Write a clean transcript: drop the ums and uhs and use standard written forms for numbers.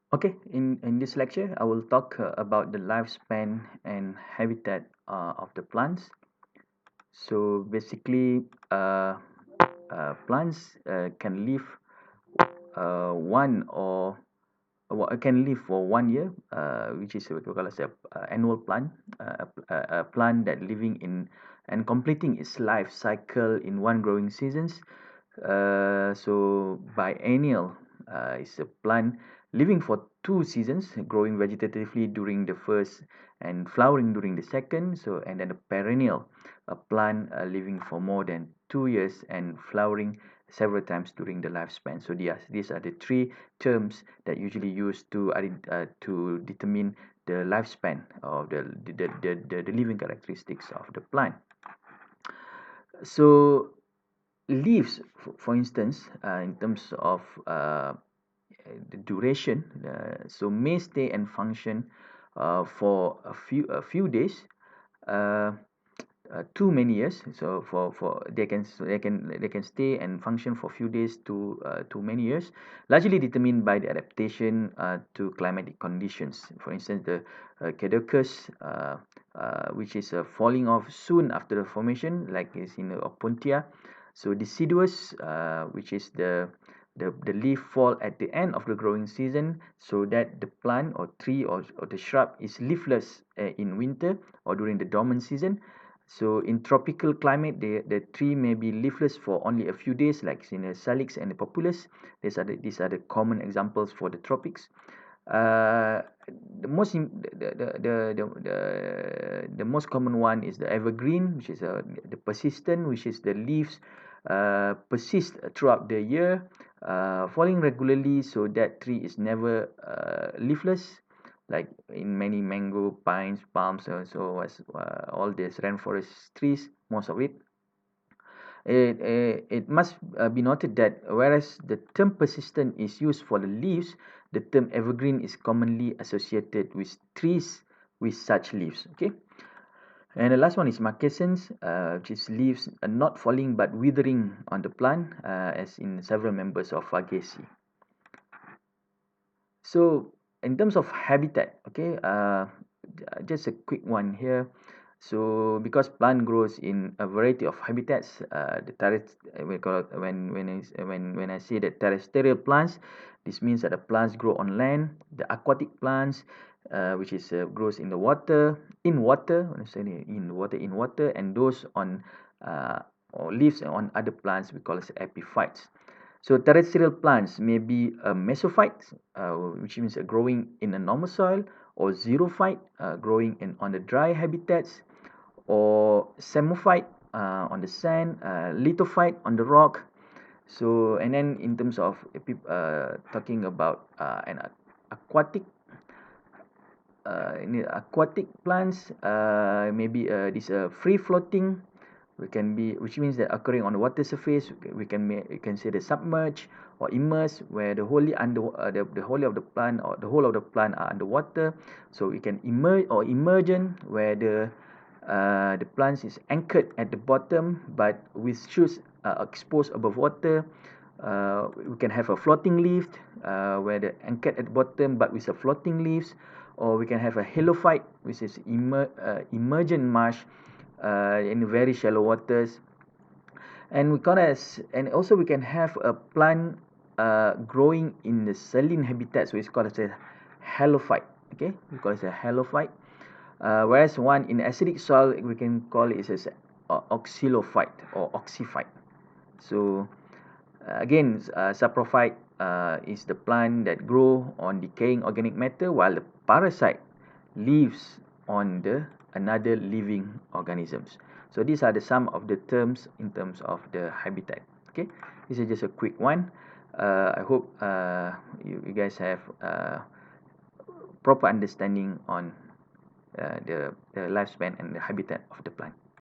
Okay, in this lecture, I will talk about the lifespan and habitat of the plants. So basically, plants can live one or can live for 1 year, which is what we call as a annual plant, a plant that living in and completing its life cycle in one growing seasons. So biennial is a plant living for 2 seasons, growing vegetatively during the first and flowering during the second. So and then a perennial, a plant living for more than 2 years and flowering several times during the lifespan. So these are the three terms that usually used to determine the lifespan of the living characteristics of the plant. So leaves, for instance, in terms of the duration, so may stay and function for a few days, uh, too many years. So for they can stay and function for few days to many years, largely determined by the adaptation to climatic conditions. For instance, the caducus, which is falling off soon after the formation, like is in Opuntia. So deciduous, which is the leaf fall at the end of the growing season, so that the plant or tree or the shrub is leafless in winter or during the dormant season. So in tropical climate, the tree may be leafless for only a few days, like in the salix and the populus. These are the common examples for the tropics. Uh, the most common one is the evergreen, which is the persistent, which is the leaves persist throughout the year, falling regularly, so that tree is never leafless, like in many mango, pines, palms, so as all these rainforest trees, most of it. It must be noted that whereas the term persistent is used for the leaves, the term evergreen is commonly associated with trees with such leaves. Okay, and the last one is marquescence, which is leaves not falling but withering on the plant, as in several members of Fagaceae. So in terms of habitat, okay, just a quick one here. So because plant grows in a variety of habitats, the we call it, when I say that terrestrial plants, this means that the plants grow on land. The aquatic plants, which is grows in water, when I say in water, and those on or lives on other plants we call as epiphytes. So terrestrial plants may be a mesophyte, which means growing in a normal soil, or xerophyte, growing on the dry habitats, or psammophyte, on the sand, lithophyte on the rock. So and then in terms of talking about an aquatic in the aquatic plants, maybe this free floating, we can be, which means that occurring on the water surface. We can say the submerged or immersed, where the whole of the plant or the whole of the plant are underwater. So we can emerge or emergent, where the plants is anchored at the bottom but with shoots exposed above water. We can have a floating leaf, where the anchored at the bottom but with a floating leaves. Or we can have a halophyte, which is emergent marsh in very shallow waters. And and also we can have a plant growing in the saline habitats, which is called as a halophyte. Okay, we call it a halophyte. Whereas one in acidic soil, we can call it as oxylophyte or oxyphyte. So again, saprophyte is the plant that grow on decaying organic matter, while the parasite lives on the another living organisms. So these are the some of the terms in terms of the habitat. Okay, this is just a quick one. I hope you guys have proper understanding on the lifespan and the habitat of the plant.